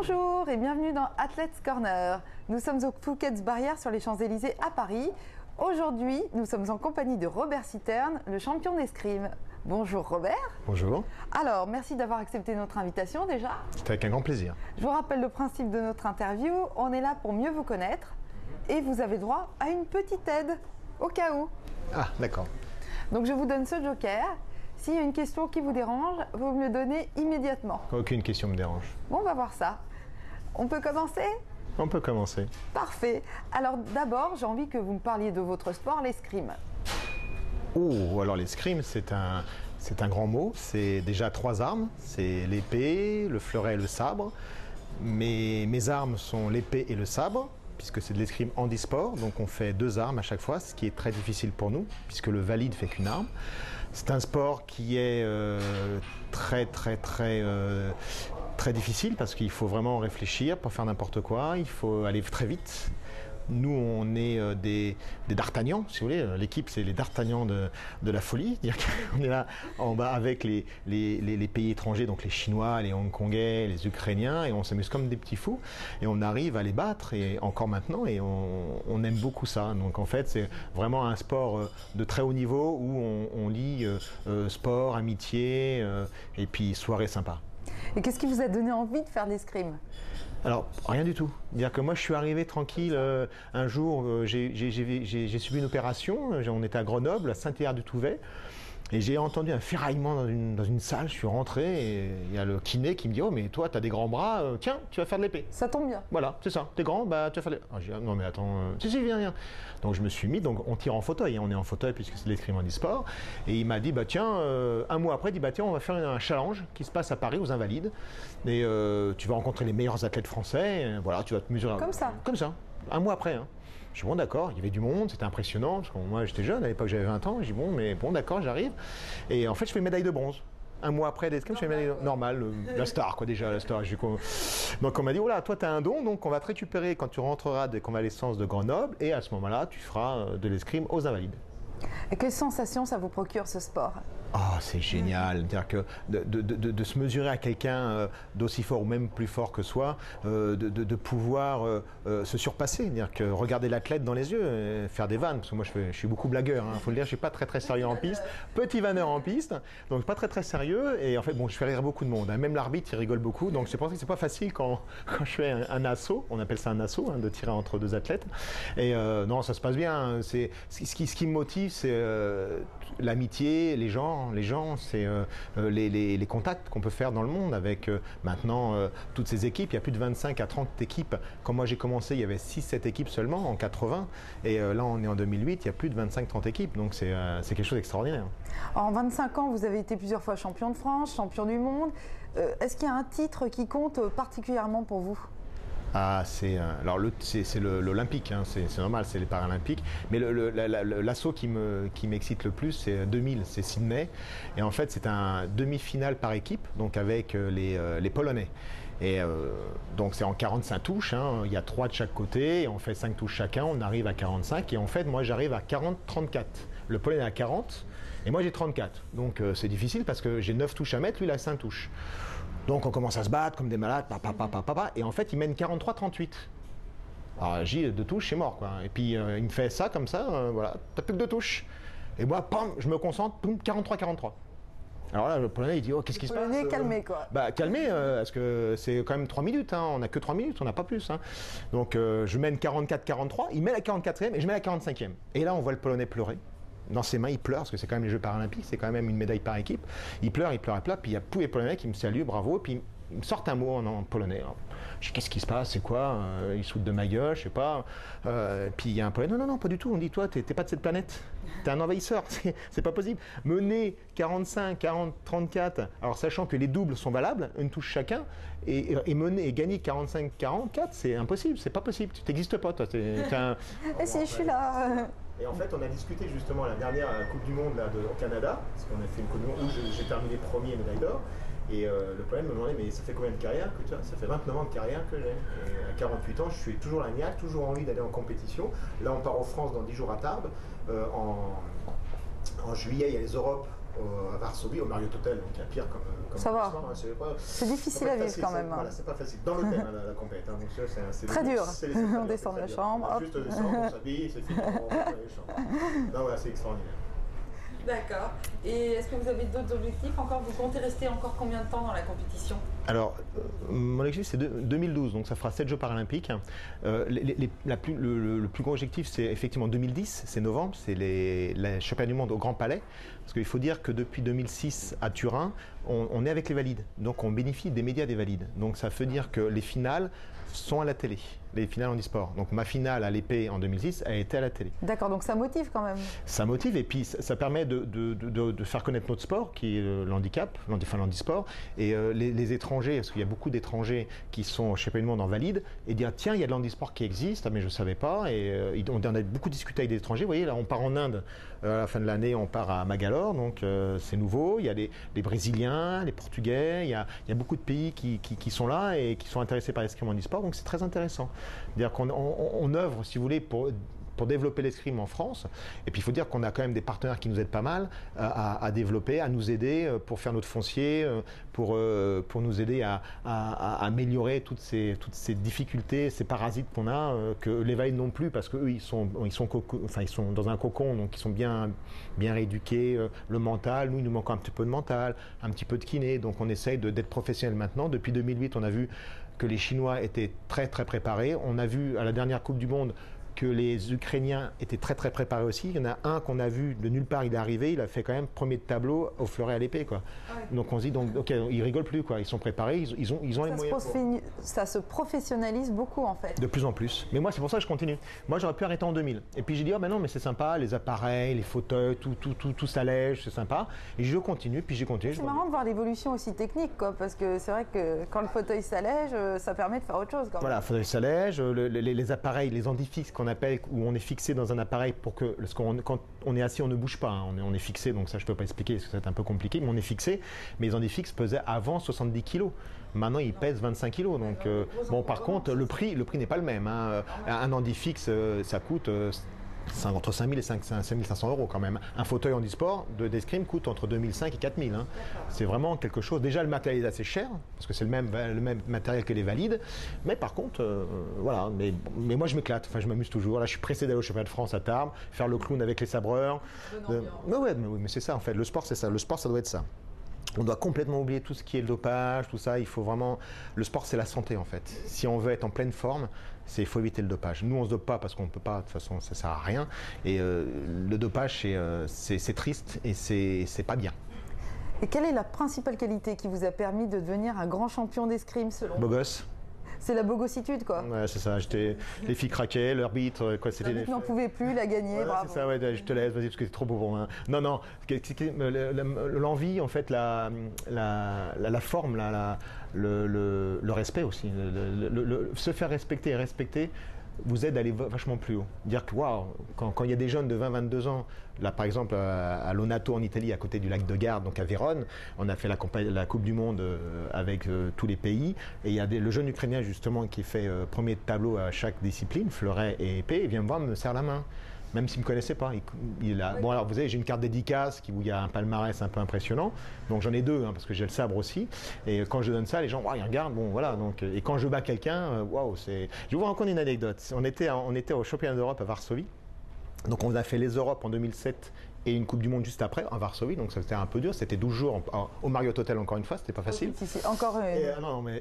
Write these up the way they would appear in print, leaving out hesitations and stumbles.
Bonjour et bienvenue dans Athletes Corner. Nous sommes au Fouquet's Barrière sur les Champs-Élysées à Paris. Aujourd'hui, nous sommes en compagnie de Robert Cittern, le champion d'escrime. Bonjour Robert. Bonjour. Alors, merci d'avoir accepté notre invitation déjà. C'est avec un grand plaisir. Je vous rappelle le principe de notre interview. On est là pour mieux vous connaître et vous avez droit à une petite aide au cas où. Ah, d'accord. Donc je vous donne ce joker. S'il y a une question qui vous dérange, vous me le donnez immédiatement. Aucune question me dérange. Bon, on va voir ça. On peut commencer ? On peut commencer. Parfait. Alors d'abord, j'ai envie que vous me parliez de votre sport, l'escrime. Oh, alors l'escrime, c'est un grand mot. C'est déjà 3 armes. C'est l'épée, le fleuret et le sabre. Mes armes sont l'épée et le sabre, puisque c'est de l'escrime handisport. Donc on fait 2 armes à chaque fois, ce qui est très difficile pour nous, puisque le valide fait qu'une arme. C'est un sport qui est très difficile, parce qu'il faut vraiment réfléchir pour faire n'importe quoi. Il faut aller très vite. Nous, on est des d'Artagnans, si vous voulez. L'équipe, c'est les d'Artagnans de la folie. C'est-à-dire qu'on est là en bas avec les pays étrangers, donc les Chinois, les Hongkongais, les Ukrainiens, et on s'amuse comme des petits fous. Et on arrive à les battre, et encore maintenant, et on aime beaucoup ça. Donc en fait, c'est vraiment un sport de très haut niveau où on lie sport, amitié, et puis soirée sympa. Et qu'est-ce qui vous a donné envie de faire de l'escrime ? Alors, rien du tout. C'est-à-dire que moi, je suis arrivé tranquille. Un jour, j'ai subi une opération. On était à Grenoble, à Saint-Hilaire-du-Touvet. Et j'ai entendu un ferraillement dans une salle. Je suis rentré et il y a le kiné qui me dit « Oh, mais toi, tu as des grands bras. Tiens, tu vas faire de l'épée. » Ça tombe bien. Voilà, c'est ça. T'es grand, bah tu vas faire de l'épée. Ah, j'ai dit « Non, mais attends. Si, viens. » Donc, je me suis mis. Donc, on tire en fauteuil. Hein, on est en fauteuil puisque c'est de l'escrime handisport. Et il m'a dit « Bah tiens, un mois après, il dit bah tiens, on va faire un challenge qui se passe à Paris aux Invalides. Et tu vas rencontrer les meilleurs athlètes français. Et, voilà, tu vas te mesurer. » Comme ça. Comme ça. Un mois après. Hein. Je dis bon d'accord, il y avait du monde, c'était impressionnant, parce que moi j'étais jeune, à l'époque j'avais 20 ans, je dis bon d'accord, j'arrive. Et en fait je fais une médaille de bronze. Un mois après l'escrime, je fais une médaille normale, la star quoi déjà, la star. Donc on m'a dit, voilà, toi tu as un don, donc on va te récupérer quand tu rentreras de convalescence de Grenoble, et à ce moment-là tu feras de l'escrime aux Invalides. Et quelle sensation ça vous procure ce sport ? Oh, c'est génial, c'est-à-dire que de se mesurer à quelqu'un d'aussi fort ou même plus fort que soi, de pouvoir se surpasser, c'est-à-dire que regarder l'athlète dans les yeux, faire des vannes, parce que moi je suis beaucoup blagueur, hein, faut le dire, je suis pas très sérieux en piste, petit vanneur en piste, donc pas très sérieux, et en fait bon, je fais rire beaucoup de monde, hein, même l'arbitre il rigole beaucoup, donc c'est pour ça que c'est pas facile quand je fais un assaut, on appelle ça un assaut, hein, de tirer entre 2 athlètes, et non, ça se passe bien, hein, ce qui me motive, c'est l'amitié, les gens, c'est les contacts qu'on peut faire dans le monde avec maintenant toutes ces équipes. Il y a plus de 25 à 30 équipes. Quand moi j'ai commencé, il y avait 6-7 équipes seulement en 80. Et là, on est en 2008, il y a plus de 25-30 équipes. Donc c'est quelque chose d'extraordinaire. En 25 ans, vous avez été plusieurs fois champion de France, champion du monde. Est-ce qu'il y a un titre qui compte particulièrement pour vous ? Ah, c'est l'Olympique, hein, c'est normal, c'est les Paralympiques. Mais l'assaut qui m'excite le plus, c'est 2000, c'est Sydney. Et en fait, c'est un demi-finale par équipe, donc avec les Polonais. Et donc c'est en 45 touches, hein, il y a 3 de chaque côté, et on fait 5 touches chacun, on arrive à 45. Et en fait, moi j'arrive à 40-34. Le Polonais a 40, et moi j'ai 34. Donc c'est difficile parce que j'ai 9 touches à mettre, lui il a 5 touches. Donc on commence à se battre comme des malades, et en fait il mène 43-38. Alors j'ai 2 touches, c'est mort quoi. Et puis il me fait ça comme ça, voilà, t'as plus que 2 touches. Et moi, pam, je me concentre, 43-43. Alors là, le Polonais il dit, oh qu'est-ce qui se passe ? Le Polonais calmé quoi. Bah calmé, parce que c'est quand même 3 minutes, hein, on n'a que 3 minutes, on n'a pas plus. Hein. Donc je mène 44-43, il met la 44e et je mets la 45e. Et là on voit le Polonais pleurer. Dans ses mains, il pleure, parce que c'est quand même les Jeux Paralympiques, c'est quand même une médaille par équipe. Il pleure, puis il y a tous les Polonais qui me saluent, bravo, puis ils me sortent un mot en polonais. Je dis, qu'est-ce qui se passe, c'est quoi ils se foutent de ma gueule, je sais pas. Puis il y a un Polonais, non, pas du tout, on dit, toi, t'es pas de cette planète, t'es un envahisseur, c'est pas possible. Mener 45, 40, 34, alors sachant que les doubles sont valables, une touche chacun, et gagner 45, 44, c'est impossible, c'est pas possible, tu t'existes pas, toi. Et si, je suis là. Et en fait, on a discuté justement à la dernière Coupe du Monde là, au Canada, parce qu'on a fait une Coupe du Monde où j'ai terminé premier médaille d'or. Et le problème me demandait, mais ça fait combien de carrière que tu as ? Ça fait 29 ans de carrière que j'ai. Et à 48 ans, je suis toujours la niaque, toujours envie d'aller en compétition. Là, on part en France dans 10 jours à Tarbes. En juillet, il y a les Europes à Varsovie, au Marriott Hotel, donc il y a pire comme ça va. C'est difficile à vivre quand même. Voilà, c'est pas facile. Dans l'hôtel, la compète. Hein, donc c'est très dur. On descend de la chambre. Juste descendre, on s'habille, c'est fini, on rentre dans les chambres. Non, voilà, c'est extraordinaire. D'accord. Et est-ce que vous avez d'autres objectifs encore? Vous comptez rester encore combien de temps dans la compétition? Alors, mon objectif c'est 2012, donc ça fera 7 Jeux paralympiques. Le plus gros objectif c'est effectivement 2010, c'est novembre, c'est les championnats du monde au Grand Palais. Parce qu'il faut dire que depuis 2006 à Turin, on est avec les valides. Donc on bénéficie des médias des valides. Donc ça veut dire que les finales sont à la télé, les finales en e-sport. Donc ma finale à l'épée en 2006 a été à la télé. D'accord, donc ça motive quand même. Ça motive et puis ça permet de faire connaître notre sport qui est le handicap, enfin l'handisport, et les étrangers, parce qu'il y a beaucoup d'étrangers qui sont au championnat du monde en valide, et dire tiens il y a de l'handisport qui existe, mais je ne savais pas, et on a beaucoup discuté avec des étrangers. Vous voyez là on part en Inde, à la fin de l'année on part à Magalore, donc c'est nouveau, il y a les Brésiliens, les Portugais, il y a beaucoup de pays qui sont là et qui sont intéressés par l'escrime en e-sport, donc c'est très intéressant. C'est-à-dire qu'on œuvre, si vous voulez, pour développer l'escrime en France. Et puis il faut dire qu'on a quand même des partenaires qui nous aident pas mal à développer, à nous aider pour faire notre foncier, pour nous aider à améliorer toutes ces difficultés, ces parasites qu'on a, que les valides non plus, parce qu'eux ils sont dans un cocon, donc ils sont bien rééduqués, le mental, nous il nous manque un petit peu de mental, un petit peu de kiné, donc on essaye d'être professionnel maintenant. Depuis 2008 on a vu que les Chinois étaient très très préparés. On a vu à la dernière Coupe du Monde que les Ukrainiens étaient très très préparés aussi. Il y en a un qu'on a vu de nulle part, il est arrivé, il a fait quand même premier de tableau au fleuret à l'épée, quoi. Ouais. Donc on se dit donc ok, ils rigolent plus, quoi. Ils sont préparés, ils ont les moyens. Ça se professionnalise beaucoup en fait. De plus en plus. Mais moi c'est pour ça que je continue. Moi j'aurais pu arrêter en 2000. Et puis j'ai dit oh ben non mais c'est sympa, les appareils, les fauteuils, tout s'allège, c'est sympa. Et je continue, puis j'ai continué. C'est marrant de voir l'évolution aussi technique, quoi, parce que c'est vrai que quand le fauteuil s'allège, ça permet de faire autre chose. Quand même. Voilà, le fauteuil s'allège, les appareils, les handifixes qu'on appelle, où on est fixé dans un appareil pour que, quand on est assis, on ne bouge pas, hein, on est fixé, donc ça je ne peux pas expliquer parce que c'est un peu compliqué, mais on est fixé. Mais les handifixes pesaient avant 70 kg. Maintenant, ils pèsent 25 kg. Donc, bon, par contre, le prix n'est pas le même. Hein. Un handifixe, ça coûte entre 5 000 et 5 500 euros quand même. Un fauteuil handisport d'escrime coûte entre 2 500 et 4 000. Hein. C'est vraiment quelque chose. Déjà, le matériel est assez cher, parce que c'est le même matériel que les valides. Mais par contre, voilà. Mais moi, je m'éclate. Enfin, je m'amuse toujours. Là, je suis pressé d'aller au championnat de France à Tarbes, faire le clown avec les sabreurs. Mais c'est ça, en fait. Le sport, c'est ça. Le sport, ça doit être ça. On doit complètement oublier tout ce qui est le dopage, tout ça. Il faut vraiment. Le sport, c'est la santé, en fait. Si on veut être en pleine forme, il faut éviter le dopage. Nous, on ne se dope pas parce qu'on ne peut pas, de toute façon, ça ne sert à rien. Et le dopage, c'est triste et c'est pas bien. Et quelle est la principale qualité qui vous a permis de devenir un grand champion d'escrime selon vous? Beau gosse. C'est la bogossitude, quoi. Ouais, c'est ça. Les filles craquaient, l'arbitre, quoi. L'arbitre n'en pouvait plus, il a gagné. Voilà, bravo. C'est ça, ouais, je te laisse, vas-y, parce que c'est trop beau pour moi. Non, l'envie, en fait, la forme, le respect aussi. Se faire respecter et respecter vous aide à aller vachement plus haut. Dire que waouh, quand il y a des jeunes de 20-22 ans, là par exemple à Lonato en Italie, à côté du lac de Garde, donc à Vérone, on a fait la Coupe du Monde avec tous les pays, et il y a le jeune Ukrainien justement qui fait premier de tableau à chaque discipline, fleuret et épée, il vient me voir, me serre la main. Même s'il ne me connaissait pas. Bon, alors vous savez, j'ai une carte dédicace où il y a un palmarès un peu impressionnant. Donc j'en ai deux, hein, parce que j'ai le sabre aussi. Et quand je donne ça, les gens, ils regardent. Bon, voilà. Donc, et quand je bats quelqu'un, waouh, c'est. Je vais vous raconter une anecdote. On était au championnat d'Europe à Varsovie. Donc on a fait les Europes en 2007 et une Coupe du Monde juste après à Varsovie, donc ça c'était un peu dur, c'était 12 jours au Marriott Hotel encore une fois, c'était pas facile. Si, encore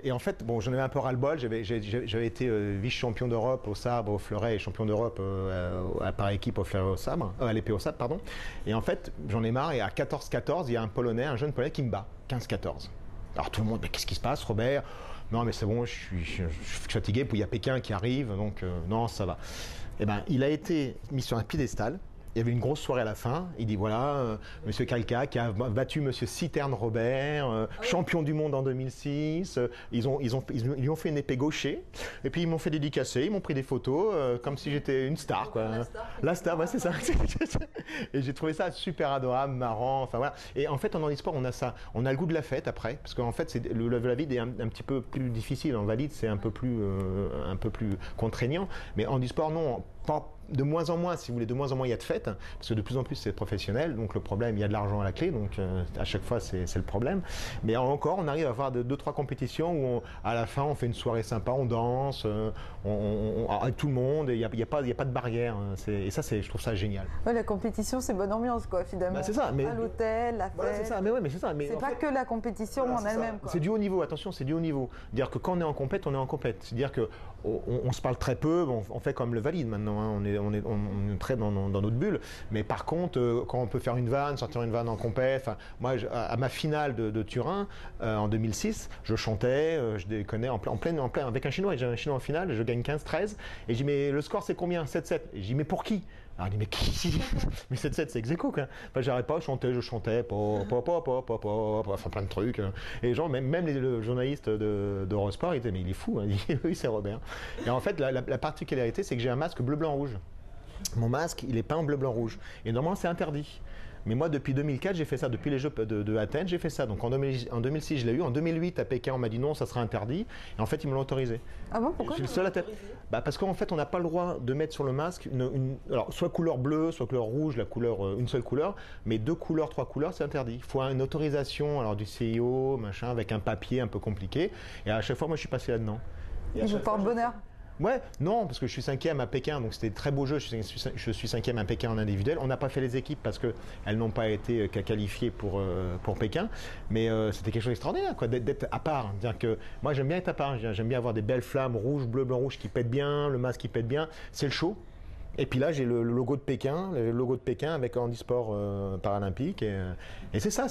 et en fait, bon, j'en avais un peu ras-le-bol, j'avais été vice-champion d'Europe au sabre, au fleuret et champion d'Europe par équipe au fleuret au sabre, à l'épée au sabre, pardon. Et en fait, j'en ai marre et à 14-14, il y a un jeune Polonais qui me bat, 15-14. Alors tout le monde, mais qu'est-ce qui se passe, Robert? Non mais c'est bon, je suis fatigué, puis il y a Pékin qui arrive, donc non, ça va. Eh ben, il a été mis sur un piédestal. Il y avait une grosse soirée à la fin. Il dit voilà, Monsieur Kalka qui a battu Monsieur Citerne Robert, champion du monde en 2006. Ils lui ont fait une épée gaucher. Et puis ils m'ont fait dédicacer. Ils m'ont pris des photos comme si j'étais une star, quoi. La star, ouais, c'est ça. Et j'ai trouvé ça super adorable, marrant. Enfin voilà. Et en fait, en handisport, on a ça. On a le goût de la fête après, parce qu'en fait, le valide est un petit peu plus difficile. En valide, c'est un peu plus contraignant. Mais en handisport, non. de moins en moins, si vous voulez, de moins en moins il y a de fêtes, parce que de plus en plus c'est professionnel, donc le problème, il y a de l'argent à la clé, donc à chaque fois c'est le problème. Mais encore, on arrive à avoir 2-3 compétitions où à la fin on fait une soirée sympa, on danse, avec tout le monde, et il n'y a pas de barrière. Et ça, je trouve ça génial. Ouais, la compétition, c'est bonne ambiance, quoi, finalement. Bah, c'est ça, mais à l'hôtel, la fête. Voilà, c'est ça, mais ouais, mais c'est ça. C'est pas que la compétition en elle-même, quoi. C'est du haut niveau, attention, c'est du haut niveau. C'est-à-dire que quand on est en compète, on est en compète. C'est-à-dire que on se parle très peu, on fait comme le valide maintenant, hein. On est très dans notre bulle. Mais par contre, quand on peut faire une vanne, sortir une vanne en compète, moi, à ma finale de Turin, en 2006, je chantais, je déconnais en plein, avec un Chinois. J'ai un Chinois en finale, je gagne 15-13. Et je dis, mais le score, c'est combien? 7-7. Et je dis, mais pour qui? Alors il dit, mais qui? Mais 7-7, c'est ex-aequo, quoi. Enfin, j'arrête pas, je chantais, enfin plein de trucs. Et genre, même les journalistes d'Eurosport, ils disaient, mais il est fou, hein. Oui, c'est Robert. Et en fait, la particularité, c'est que j'ai un masque bleu-blanc-rouge. Mon masque, il est peint en bleu-blanc-rouge. Et normalement, c'est interdit. Mais moi, depuis 2004, j'ai fait ça. Depuis les Jeux de Athènes, j'ai fait ça. Donc en 2006, je l'ai eu. En 2008, à Pékin, on m'a dit non, ça sera interdit. Et en fait, ils me l'ont autorisé. Ah bon, pourquoi? Je suis le seul à tête. Parce qu'en fait, on n'a pas le droit de mettre sur le masque alors, soit couleur bleue, soit couleur rouge, une seule couleur. Mais 2 couleurs, 3 couleurs, c'est interdit. Il faut une autorisation du CIO, machin, avec un papier un peu compliqué. Et à chaque fois, moi, je suis passé là-dedans. Il vous porte bonheur? Ouais, non, parce que je suis 5e à Pékin, donc c'était très beau jeu. Je suis 5e à Pékin en individuel. On n'a pas fait les équipes parce qu'elles n'ont pas été qualifiées pour Pékin, mais c'était quelque chose d'extraordinaire, quoi, d'être à part. C'est-à-dire que moi, j'aime bien être à part. J'aime bien avoir des belles flammes rouge, bleu, blanc, rouge qui pètent bien, le masque qui pète bien. C'est le show. Et puis là, j'ai le logo de Pékin, avec handisport paralympique. Et c'est ça,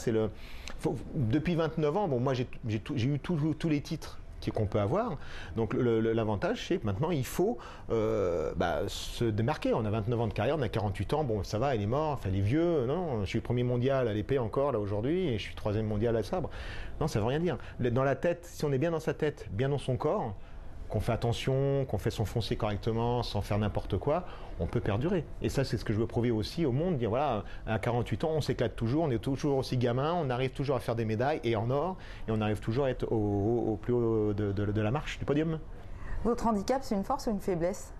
depuis 29 ans, bon, moi j'ai eu tous les titres qu'on peut avoir. Donc l'avantage, c'est que maintenant, il faut se démarquer. On a 29 ans de carrière, on a 48 ans, bon, ça va, il est mort, enfin, il est vieux. Non, je suis premier mondial à l'épée encore, là, aujourd'hui, et je suis 3e mondial à sabre. Non, ça veut rien dire. Dans la tête, si on est bien dans sa tête, bien dans son corps, qu'on fait attention, qu'on fait son foncier correctement, sans faire n'importe quoi, on peut perdurer. Et ça, c'est ce que je veux prouver aussi au monde, dire voilà, à 48 ans, on s'éclate toujours, on est toujours aussi gamin, on arrive toujours à faire des médailles, et en or, et on arrive toujours à être au plus haut de la marche, du podium. Votre handicap, c'est une force ou une faiblesse?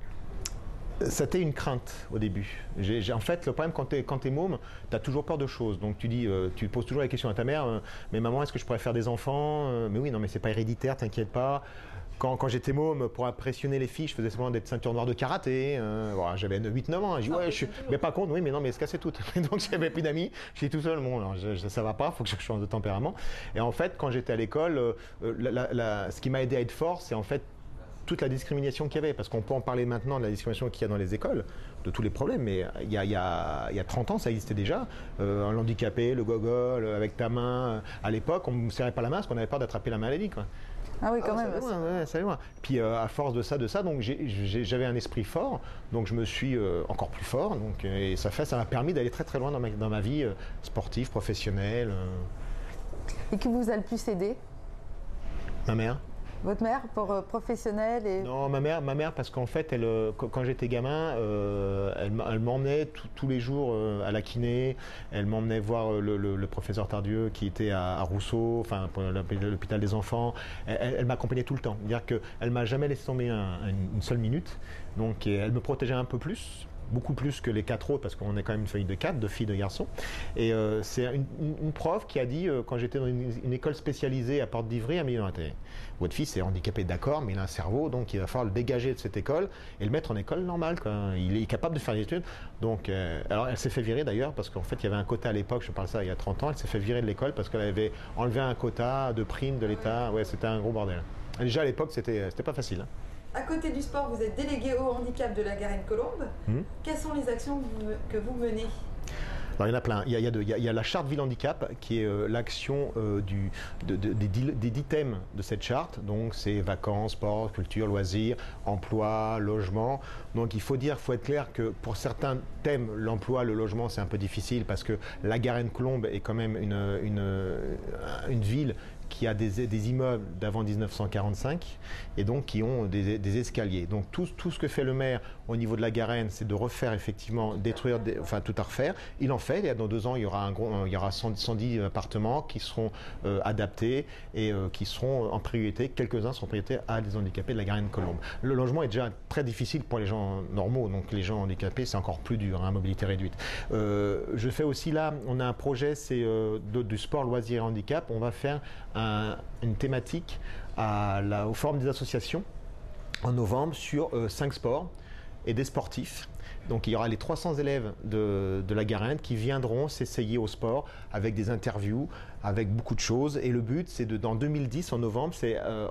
C'était une crainte au début. En fait, le problème quand t'es môme, tu as toujours peur de choses. Donc tu poses toujours la question à ta mère, mais maman, est-ce que je pourrais faire des enfants? Mais oui, non, mais c'est pas héréditaire, t'inquiète pas. Quand j'étais môme, pour impressionner les filles, je faisais semblant d'être ceinture noire de karaté. Voilà, j'avais 8-9 ans. Je dis, ouais, mais pas contre, oui, mais non, mais se casser toutes. Donc j'avais plus d'amis, j'étais tout seul. Bon, alors, ça va pas, il faut que je change de tempérament. Et en fait, quand j'étais à l'école, ce qui m'a aidé à être fort, c'est en fait toute la discrimination qu'il y avait. Parce qu'on peut en parler maintenant de la discrimination qu'il y a dans les écoles, de tous les problèmes, mais il y a 30 ans, ça existait déjà. Un handicapé, le gogol, avec ta main. À l'époque, on ne me serrait pas la main parce qu'on avait peur d'attraper la maladie, quoi. Ah oui, quand même. Ça loin. Puis à force de ça, donc j'avais un esprit fort, donc je me suis encore plus fort, donc, et ça m'a permis d'aller très très loin dans ma vie sportive, professionnelle. Et qui vous a le plus aidé? Ma mère. Votre mère, pour professionnelle et... Non, ma mère parce qu'en fait, quand j'étais gamin, elle m'emmenait tous les jours à la kiné, elle m'emmenait voir le professeur Tardieu qui était à Rousseau, enfin pour l'hôpital des enfants, elle m'accompagnait tout le temps, c'est-à-dire qu'elle ne m'a jamais laissé tomber une seule minute, donc elle me protégeait un peu plus. Beaucoup plus que les 4 autres, parce qu'on est quand même une famille de 4, de filles, de garçons. Et c'est une prof qui a dit, quand j'étais dans une école spécialisée à Porte d'Ivry, elle m'a dit, votre fils est handicapé, d'accord, mais il a un cerveau, donc il va falloir le dégager de cette école et le mettre en école normale, quoi. Il est capable de faire des études. Donc, alors elle s'est fait virer d'ailleurs, parce qu'en fait, il y avait un quota à l'époque, je parle ça il y a 30 ans, elle s'est fait virer de l'école parce qu'elle avait enlevé un quota de primes de l'État. Ouais, c'était un gros bordel. Et déjà à l'époque, c'était pas facile, hein. À côté du sport, vous êtes délégué au handicap de la Garenne-Colombe. Quelles sont les actions que vous menez? Alors, il y en a plein. Il y a la charte Ville Handicap qui est l'action des 10 thèmes de cette charte. Donc c'est vacances, sport, culture, loisirs, emploi, logement. Donc il faut être clair que pour certains thèmes, l'emploi, le logement, c'est un peu difficile parce que la Garenne-Colombe est quand même une ville qui a des immeubles d'avant 1945 et donc qui ont des escaliers. Donc tout ce que fait le maire au niveau de la Garenne, c'est de refaire effectivement, détruire, enfin tout à refaire. Il en fait, et dans 2 ans, il y aura 110 appartements qui seront adaptés et qui seront en priorité, quelques-uns sont en priorité à des handicapés de la Garenne-Colombes. Le logement est déjà très difficile pour les gens normaux, donc les gens handicapés, c'est encore plus dur, hein, mobilité réduite. Je fais aussi là, on a un projet, c'est du sport, loisirs et handicap. On va faire une thématique aux formes des associations en novembre sur 5 sports et des sportifs. Donc il y aura les 300 élèves de la Garenne qui viendront s'essayer au sport avec des interviews, avec beaucoup de choses. Et le but, c'est dans 2010, en novembre,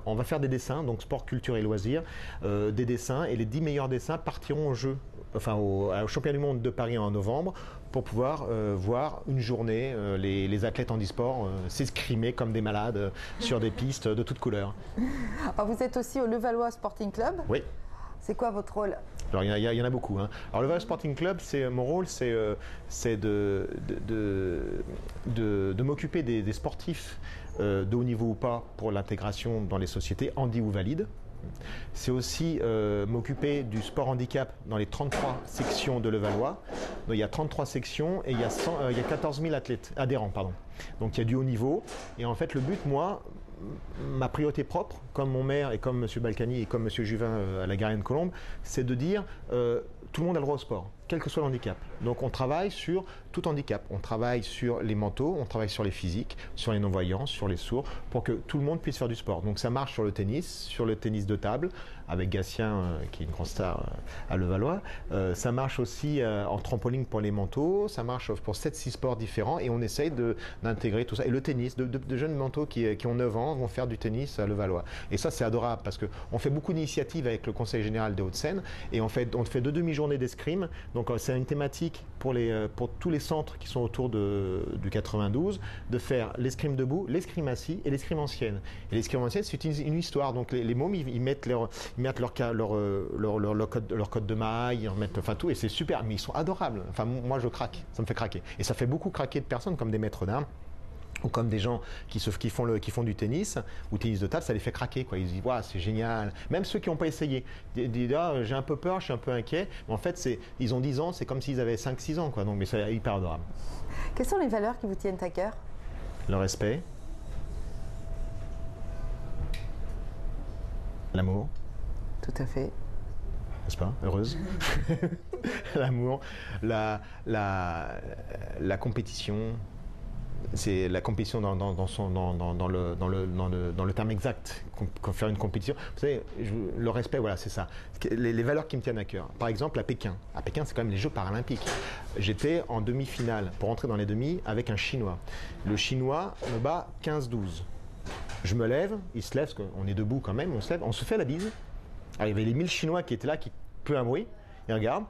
on va faire des dessins, donc sport, culture et loisirs, des dessins. Et les 10 meilleurs dessins partiront au championnat du monde de Paris en novembre pour pouvoir voir une journée les athlètes handisport s'escrimer comme des malades sur des pistes de toutes couleurs. Alors vous êtes aussi au Levallois Sporting Club. Oui. C'est quoi votre rôle? Alors il y en a beaucoup, hein. Alors le Levallois Sporting Club, mon rôle, c'est de m'occuper des sportifs de haut niveau ou pas pour l'intégration dans les sociétés, handi ou valide. C'est aussi m'occuper du sport handicap dans les 33 sections de Levallois. Donc, il y a 33 sections et il y a 14 000 adhérents. Donc il y a du haut niveau. Et en fait, le but, moi, ma priorité propre, comme mon maire et comme M. Balkany et comme M. Juvin à la Garenne-Colombes, c'est de dire tout le monde a le droit au sport, quel que soit le handicap. Donc on travaille sur tout handicap. On travaille sur les mentaux, on travaille sur les physiques, sur les non-voyants, sur les sourds, pour que tout le monde puisse faire du sport. Donc ça marche sur le tennis de table, avec Gatien, qui est une grande star à Levallois. Ça marche aussi en trampoline pour les mentaux, ça marche pour 7-6 sports différents, et on essaye d'intégrer tout ça. Et le tennis, de jeunes mentaux qui ont 9 ans vont faire du tennis à Levallois. Et ça, c'est adorable, parce qu'on fait beaucoup d'initiatives avec le Conseil général des Hauts-de-Seine, et on fait 2 demi-journées d'escrime. Donc c'est une thématique pour tous les centres qui sont autour du 92, de faire l'escrime debout, l'escrime assis et l'escrime ancienne. Et l'escrime ancienne, c'est une histoire. Donc les mômes, ils mettent leur code de maille, ils remettent tout, et c'est super. Mais ils sont adorables. Enfin, moi, je craque. Ça me fait craquer. Et ça fait beaucoup craquer de personnes, comme des maîtres d'armes, ou comme des gens qui font du tennis ou tennis de table, ça les fait craquer, quoi. Ils disent wow, c'est génial. Même ceux qui n'ont pas essayé, ils disent j'ai un peu peur, je suis un peu inquiet. Mais en fait, ils ont 10 ans, c'est comme s'ils avaient 5-6 ans, quoi. Donc, mais c'est hyper adorable. Quelles sont les valeurs qui vous tiennent à cœur? Le respect, l'amour. Tout à fait. N'est-ce pas? Heureuse. L'amour, la compétition. C'est la compétition dans le terme exact, faire une compétition. Vous savez, le respect, voilà, c'est ça. Les valeurs qui me tiennent à cœur. Par exemple, à Pékin. À Pékin, c'est quand même les Jeux paralympiques. J'étais en demi-finale pour entrer dans les demi avec un Chinois. Le Chinois me bat 15-12. Je me lève, il se lève, parce qu'on est debout quand même, on se lève, on se fait la bise. Alors, il y avait les 1000 Chinois qui étaient là, qui peu un bruit, ils regardent.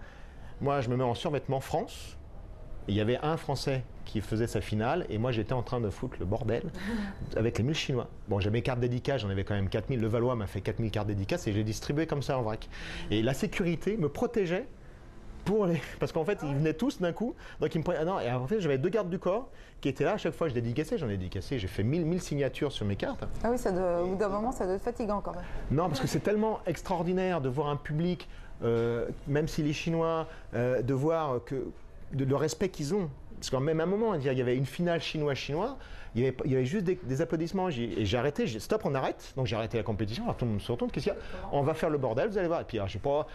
Moi, je me mets en survêtement France. Il y avait un Français qui faisait sa finale et moi j'étais en train de foutre le bordel avec les 1000 Chinois. Bon, j'avais mes cartes dédicaces, j'en avais quand même 4000. Le Valois m'a fait 4000 cartes dédicaces et je les distribuais comme ça en vrac. Et la sécurité me protégeait parce qu'en fait ils venaient tous d'un coup. Donc ils me prenaient... non, et en fait j'avais 2 gardes du corps qui étaient là à chaque fois. Je dédicaçais, j'en ai dédicacé, j'ai fait 1000 signatures sur mes cartes. Ah oui, au bout d'un moment ça doit être fatigant quand même. Non, parce que c'est tellement extraordinaire de voir un public, même s'il est chinois, de voir le respect qu'ils ont. Parce qu'en même un moment, il y avait une finale chinois-chinois, il y avait juste des applaudissements. Et j'ai arrêté, stop, on arrête. Donc j'ai arrêté la compétition. Alors tout le monde se retourne, qu'est-ce qu'il y a? On va faire le bordel, vous allez voir. Et puis alors, je sais pas,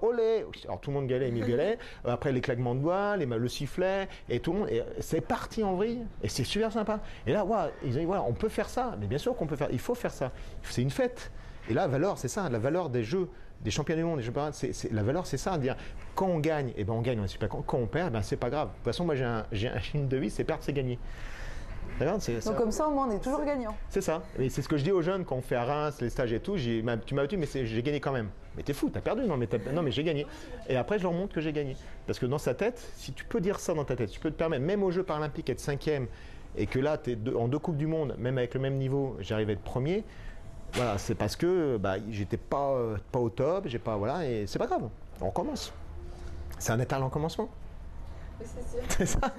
olé. Alors tout le monde gueulait, Émile gueulait. Après les claquements de doigts, le sifflet, et tout le monde. Et c'est parti en vrille. Et c'est super sympa. Et là, wow, ils ont dit, voilà, on peut faire ça. Mais bien sûr qu'on peut faire, il faut faire ça. C'est une fête. Et là, valeur, c'est ça, la valeur des jeux. Des championnats du monde, des jeux paralympiques, la valeur, c'est ça, de dire quand on gagne, eh ben on gagne, on est super content. Quand on perd, ben c'est pas grave. De toute façon, moi j'ai une devise, c'est perdre, c'est gagner. Donc comme ça, au moins, on est toujours gagnant. C'est ça. Et c'est ce que je dis aux jeunes quand on fait à Reims, les stages et tout. Tu m'as battu, mais j'ai gagné quand même. Mais t'es fou, t'as perdu. Non, mais j'ai gagné. Et après, je leur montre que j'ai gagné. Parce que dans sa tête, si tu peux dire ça dans ta tête, tu peux te permettre, même aux Jeux paralympiques, être 5e, et que là, tu es en 2 Coupes du Monde, même avec le même niveau, j'arrive à être premier. Voilà, c'est parce que j'étais pas au top, voilà, et c'est pas grave, on recommence. C'est un éternel commencement. Oui, c'est sûr. C'est ça.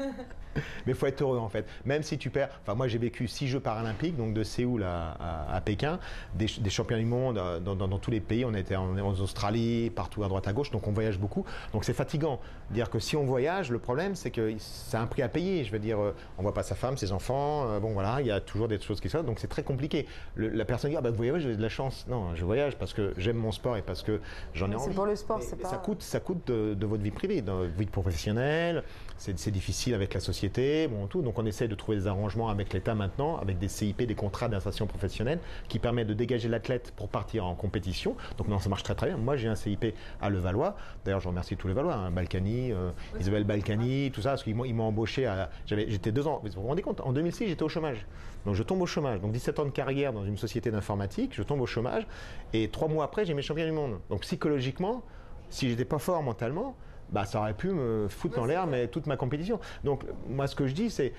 Mais il faut être heureux en fait. Même si tu perds. Enfin, moi j'ai vécu 6 Jeux paralympiques, donc de Séoul à Pékin, des champions du monde dans tous les pays. On était en Australie, partout à droite à gauche, donc on voyage beaucoup. Donc c'est fatigant. Dire que si on voyage, le problème c'est que c'est un prix à payer. Je veux dire, on voit pas sa femme, ses enfants. Bon voilà, il y a toujours des choses qui se passent, donc c'est très compliqué. La personne dit ah bah, vous voyez, j'ai de la chance. Non, je voyage parce que j'aime mon sport et parce que j'en ai envie. C'est pour le sport, c'est pas. Ça coûte de votre vie privée, de votre vie professionnelle. C'est difficile avec la société, bon, tout. Donc on essaie de trouver des arrangements avec l'État maintenant, avec des CIP, des contrats d'insertion professionnelle, qui permettent de dégager l'athlète pour partir en compétition. Donc non, ça marche très très bien. Moi j'ai un CIP à Levallois. D'ailleurs, je remercie tous les Valois, hein, Balkany, Isabelle Balkany, tout ça, parce qu'ils m'ont embauché. J'étais 2 ans. Vous vous rendez compte, en 2006, j'étais au chômage. Donc je tombe au chômage. Donc 17 ans de carrière dans une société d'informatique, je tombe au chômage. Et 3 mois après, j'ai mes champions du monde. Donc psychologiquement, si j'étais pas fort mentalement, bah, ça aurait pu me foutre en l'air mais toute ma compétition. Donc moi ce que je dis c'est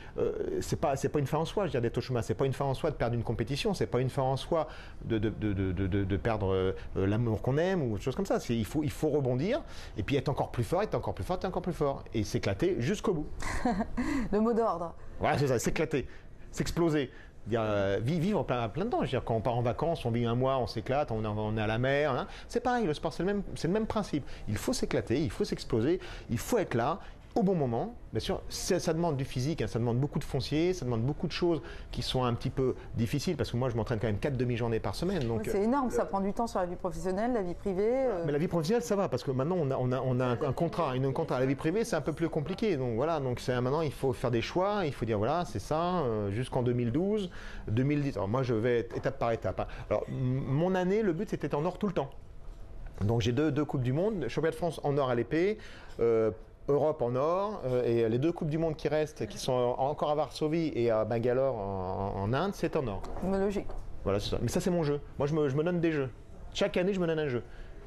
pas une fin en soi, je veux dire d'être au chômage, c'est pas une fin en soi de perdre une compétition, c'est pas une fin en soi de perdre l'amour qu'on aime ou autre chose comme ça. Il faut rebondir et puis être encore plus fort, être encore plus fort, être encore plus fort et s'éclater jusqu'au bout. Le mot d'ordre. Voilà, c'est ça, s'éclater, s'exploser. Vivre à plein temps. Je veux dire, quand on part en vacances, on vit un mois, on s'éclate, on est à la mer. Hein. C'est pareil, le sport, c'est le même principe. Il faut s'éclater, il faut s'exploser, il faut être là, au bon moment. Bien sûr, ça demande du physique, hein, ça demande beaucoup de foncier, ça demande beaucoup de choses qui sont un petit peu difficiles parce que moi, je m'entraîne quand même 4 demi-journées par semaine. Donc, c'est énorme, ça prend du temps sur la vie professionnelle, la vie privée. Mais la vie professionnelle, ça va parce que maintenant, on a un contrat. Un contrat. La vie privée, c'est un peu plus compliqué. Donc voilà, donc maintenant, il faut faire des choix. Il faut dire, voilà, c'est ça, jusqu'en 2012, 2010. Alors moi, je vais étape par étape. Hein. Alors, mon année, le but, c'était en or tout le temps. Donc j'ai deux Coupes du Monde, championnat de France en or à l'épée, Europe en or, et les 2 Coupes du Monde qui restent, qui sont encore à Varsovie et à Bangalore en Inde, c'est en or. Logique. Voilà, c'est ça. Mais ça, c'est mon jeu. Moi, je me donne des jeux. Chaque année, je me donne un jeu.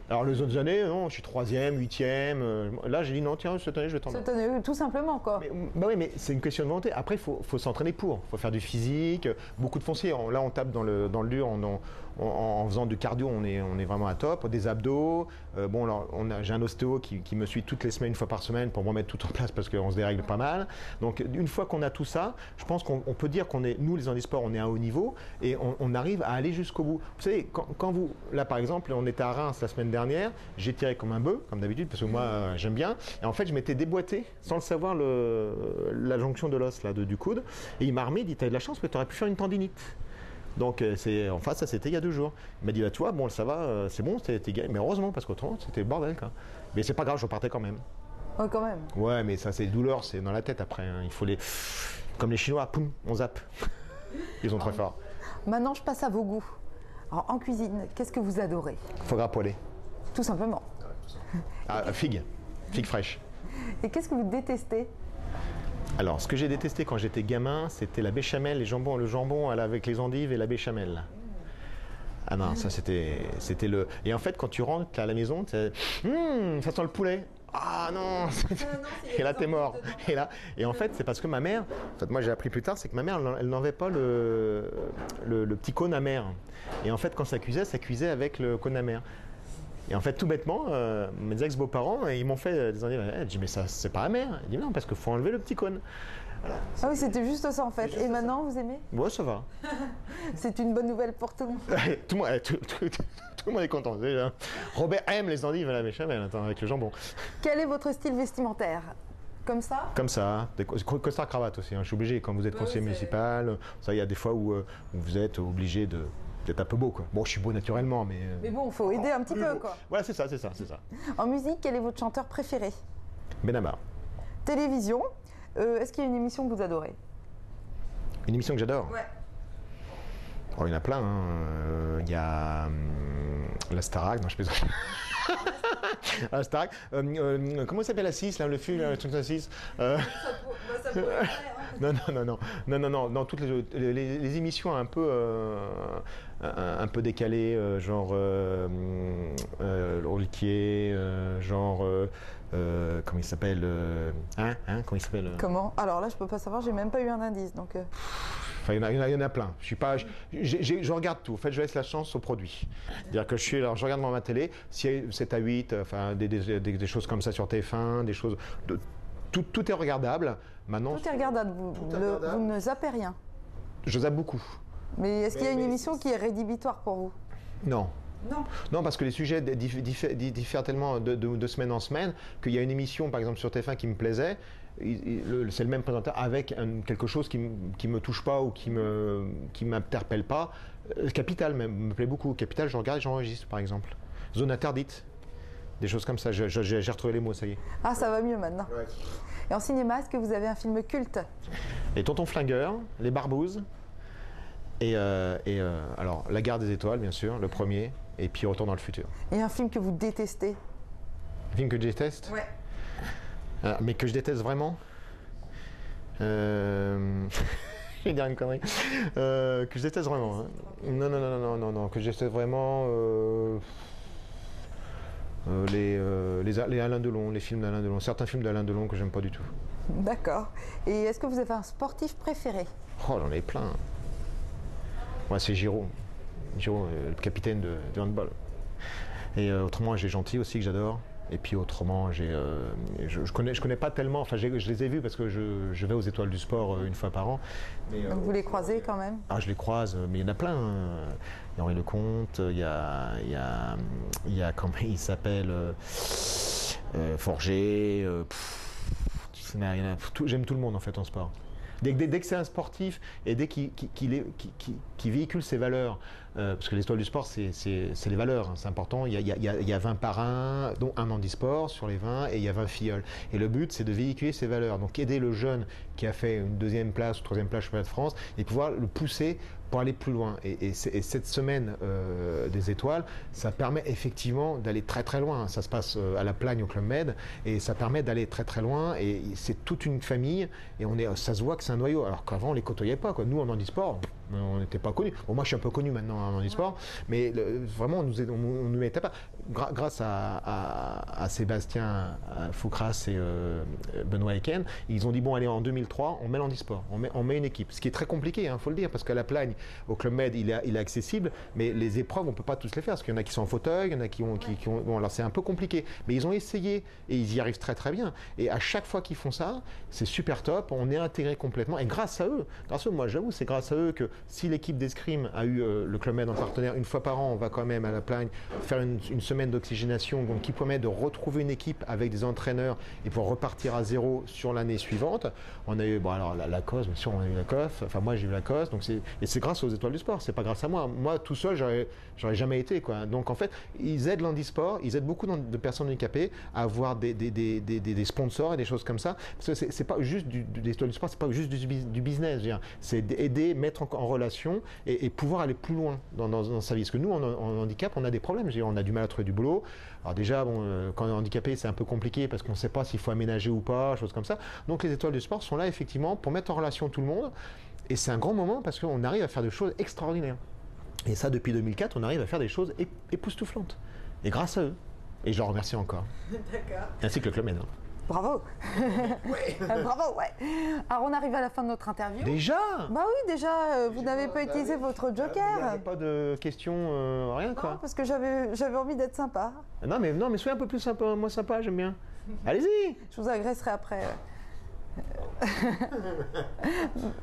Alors les autres années, non, je suis 3e, 8e. Là, j'ai dit non, tiens, cette année, je vais t'en. Cette année, tout simplement, quoi. Bah oui, mais c'est une question de volonté. Après, il faut s'entraîner pour. Il faut faire du physique, beaucoup de foncier. Là, on tape dans le dur en faisant du cardio, on est vraiment à top. Des abdos. Bon, alors, j'ai un ostéo qui me suit toutes les semaines, une fois par semaine, pour me remettre tout en place parce qu'on se dérègle pas mal. Donc, une fois qu'on a tout ça, je pense qu'on peut dire nous, les handisports, on est à un haut niveau et on arrive à aller jusqu'au bout. Vous savez, quand vous, là, par exemple, on était à Reims la semaine dernière, j'ai tiré comme un bœuf, comme d'habitude, parce que moi, j'aime bien. Et en fait, je m'étais déboîté, sans le savoir, la jonction de l'os là, du coude. Et il m'a remis, il dit, t'as de la chance, mais tu aurais pu faire une tendinite. Donc, enfin, ça, c'était il y a 2 jours. Il m'a dit, bah, tu vois, bon, ça va, c'est bon, t'es gagné. Mais heureusement, parce qu'autrement, c'était le bordel, quoi. Mais c'est pas grave, je repartais quand même. Ouais, quand même. Ouais, mais ça, c'est douleur, c'est dans la tête après. Hein. Il faut comme les Chinois, poum, on zappe. Ils sont très forts. Maintenant, je passe à vos goûts. Alors, en cuisine, qu'est-ce que vous adorez? Foie gras poêlé. Tout simplement. Ah, figue fraîche. Et qu'est-ce que vous détestez? Alors, ce que j'ai détesté quand j'étais gamin, c'était la béchamel, le jambon avec les endives et la béchamel. Ah non, ça c'était le... Et en fait, quand tu rentres à la maison, ça sent le poulet. Ah non, et là t'es mort. Et en fait, c'est parce que ma mère, en fait, moi j'ai appris plus tard, c'est que ma mère, elle n'enlevait pas le petit cône amer. Et en fait, quand ça cuisait avec le cône amer. Et en fait, tout bêtement, mes ex-beaux-parents, ils m'ont fait des endives. Je dis, mais ça, c'est pas amer. Il dit, non, parce qu'il faut enlever le petit cône. Voilà. Ah oui, c'était juste ça en fait. Et maintenant, vous aimez? Ouais, ça va. C'est une bonne nouvelle pour tout le monde. tout le monde est content. Déjà. Robert aime les endives à la béchamel, avec le jambon. Quel est votre style vestimentaire? Comme ça? Comme ça. Costard cravate aussi. Hein. Je suis obligé, quand vous êtes conseiller municipal, ça, il y a des fois où vous êtes obligé d'être un peu beau, quoi. Bon, je suis beau naturellement, mais... Mais bon, il faut aider un petit peu, quoi. Voilà, c'est ça. En musique, quel est votre chanteur préféré? Benabar. Télévision, est-ce qu'il y a une émission que vous adorez? Une émission que j'adore? Ouais. Oh, il y en a plein. Hein. Il y a la Starac, non, je plaisante. La Starac. Comment s'appelle la 6, là, le film, le truc de la 6 Ça pourrait Non, toutes les émissions un peu décalées, genre Rolquier, genre comment il s'appelle comment il s'appelle Comment? Alors là, je peux pas savoir, j'ai même pas eu un indice, donc. Enfin, il y en a plein. Je regarde tout. En fait, je laisse la chance au produit. C'est-à-dire que je regarde devant ma télé, si 7 à 8, enfin, des choses comme ça sur TF1, des choses tout est regardable. Maintenant, Tout est regardable, vous ne zappez rien. je zappe beaucoup. Mais est-ce qu'il y a une émission qui est rédhibitoire pour vous? Non. Non. Non, parce que les sujets diffèrent tellement de semaine en semaine qu'il y a une émission, par exemple sur TF1, qui me plaisait. C'est le même présentateur avec quelque chose qui me touche pas ou qui m'interpelle pas. Capital même me plaît beaucoup. Capital, je regarde et j'enregistre, par exemple. Zone interdite. Des choses comme ça. J'ai retrouvé les mots, ça y est. Ah, ça va mieux maintenant. Ouais. Et en cinéma, est-ce que vous avez un film culte? Les Tontons Flingueurs, Les Barbouzes. Et alors, La Guerre des Étoiles, bien sûr, le premier. Et puis Retour dans le futur. Et un film que vous détestez? Un film que je déteste? Ouais. Mais que je déteste vraiment. Je vais dire une connerie. Que je déteste vraiment. Hein. Non, que je déteste vraiment. Les Alain Delon, les films d'Alain Delon, certains films d'Alain Delon que j'aime pas du tout. D'accord. Et est-ce que vous avez un sportif préféré? Oh, j'en ai plein. Ouais, c'est Giroud. Giroud, le capitaine du handball. Et autrement, j'ai Gentil aussi que j'adore. Et puis autrement, je connais pas tellement, enfin je les ai vus parce que je vais aux Étoiles du Sport une fois par an. Mais, Donc vous les croisez quand même? Ah, je les croise, mais il y en a plein. Il y a Henri Lecomte, il y a comment il s'appelle, Forger. J'aime tout le monde en fait en sport. Dès que c'est un sportif et dès qu'il véhicule ses valeurs, parce que l'Étoile du Sport, c'est les valeurs, hein, c'est important. Il y a 20 parrains, dont un handisport sur les 20, et il y a 20 filleuls. Et le but, c'est de véhiculer ces valeurs. Donc aider le jeune qui a fait une deuxième place ou troisième place championnat de France et pouvoir le pousser pour aller plus loin. Et cette semaine des étoiles, ça permet effectivement d'aller très très loin. Ça se passe à la Plagne au Club Med et ça permet d'aller très très loin. Et c'est toute une famille et ça se voit que c'est un noyau. Alors qu'avant on les côtoyait pas, quoi. Nous en handisport, on n'était pas connus. Bon, moi je suis un peu connu maintenant en handisport, mais vraiment on nous mettait pas. Grâce à Sébastien Foucras et Benoît Eken, ils ont dit bon allez en 2003 on met l'handisport, on met une équipe. Ce qui est très compliqué, hein, faut le dire, parce qu'à la Plagne au Club Med, il est accessible, mais les épreuves, on ne peut pas tous les faire, parce qu'il y en a qui sont en fauteuil, il y en a qui ont... Bon, alors c'est un peu compliqué, mais ils ont essayé, et ils y arrivent très très bien. Et à chaque fois qu'ils font ça, c'est super top, on est intégré complètement, et grâce à eux, moi j'avoue, c'est grâce à eux que si l'équipe d'escrime a eu le Club Med en partenaire, une fois par an, on va quand même à la Plagne faire une semaine d'oxygénation, donc qui permet de retrouver une équipe avec des entraîneurs, et pour repartir à zéro sur l'année suivante. On a eu, bon alors la COS, bien sûr, on a eu la COF, enfin moi j'ai eu la COS, donc c'est grâce aux Étoiles du Sport, c'est pas grâce à moi. Moi, tout seul, j'aurais jamais été, quoi. Donc, en fait, ils aident l'handisport, ils aident beaucoup de personnes handicapées à avoir des sponsors et des choses comme ça. Parce que c'est pas juste des Étoiles du Sport, c'est pas juste du business. C'est aider, mettre en relation et pouvoir aller plus loin dans sa vie. Parce que nous, en handicap, on a des problèmes. On a du mal à trouver du boulot. Alors déjà, bon, quand on est handicapé, c'est un peu compliqué parce qu'on ne sait pas s'il faut aménager ou pas, choses comme ça. Donc, les Étoiles du Sport sont là, effectivement, pour mettre en relation tout le monde. Et c'est un grand moment parce qu'on arrive à faire des choses extraordinaires. Et ça, depuis 2004, on arrive à faire des choses époustouflantes. Et grâce à eux. Et je leur remercie encore. D'accord. Ainsi que le Club Med. Bravo. Ouais. Bravo, ouais. Alors, on arrive à la fin de notre interview. Déjà? Bah oui, déjà, vous n'avez pas utilisé votre joker. Il n'y avait pas de questions, rien, quoi. Non, parce que j'avais envie d'être sympa. Non, mais soyez un peu plus sympa. Moi, sympa, j'aime bien. Allez-y. Je vous agresserai après.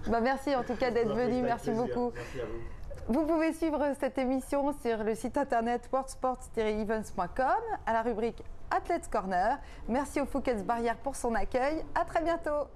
Bah, merci en tout cas d'être venu, merci beaucoup. Merci à vous. Vous pouvez suivre cette émission sur le site internet worldsport-events.com à la rubrique Athletes Corner. Merci au Fouquet's Barrière pour son accueil. À très bientôt.